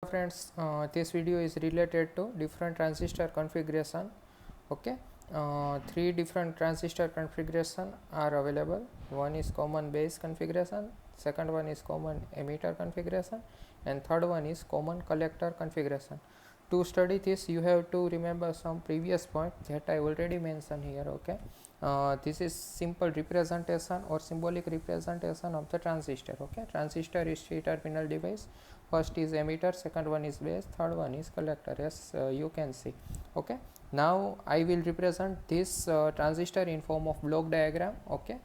friends, this video is related to different transistor configuration. Okay, three different transistor configuration are available. One is common base configuration, second one is common emitter configuration, and third one is common collector configuration. To study this, you have to remember some previous point that I already mentioned here. Okay, this is simple representation or symbolic representation of the transistor. Okay, transistor is three terminal device. First is emitter, second one is base, third one is collector, as you can see. Okay, now I will represent this transistor in form of block diagram. Okay,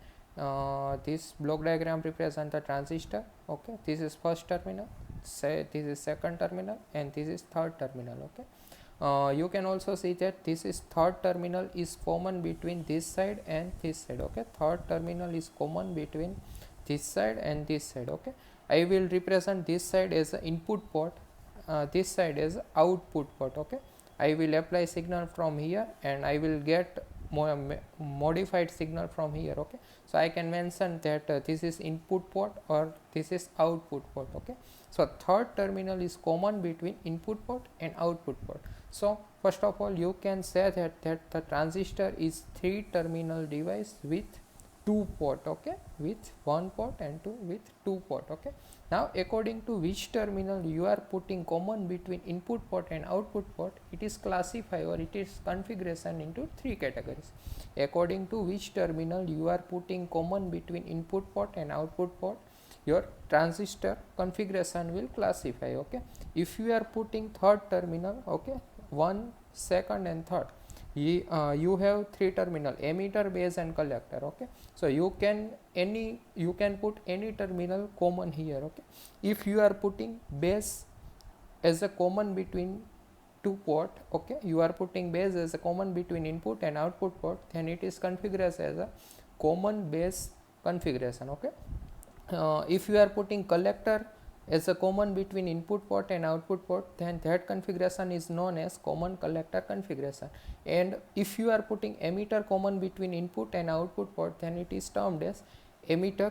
this block diagram represent the transistor. Okay, this is first terminal, say this is second terminal, and this is third terminal. Okay, you can also see that this is third terminal is common between this side and this side. Okay, third terminal is common between this side and this side. Okay, I will represent this side as an input port, this side as output port. Okay, I will apply signal from here and I will get modified signal from here. Okay, so I can mention that this is input port or this is output port. Okay, so third terminal is common between input port and output port. So first of all, you can say that the transistor is three terminal device with two port. Okay, with one port and two with two port. Okay, now according to which terminal you are putting common between input port and output port, it is classified or it is configuration into three categories. According to which terminal you are putting common between input port and output port, your transistor configuration will classify. Okay, if you are putting third terminal, okay, one, second and third, you have three terminal, emitter, base and collector. Okay, so you can put any terminal common here. Okay, if you are putting base as a common between two port, okay, you are putting base as a common between input and output port, then it is configured as a common base configuration. Okay, if you are putting collector as a common between input port and output port, then that configuration is known as common collector configuration. And if you are putting emitter common between input and output port, then it is termed as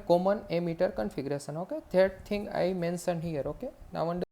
common emitter configuration. Okay, that thing I mentioned here. Okay, now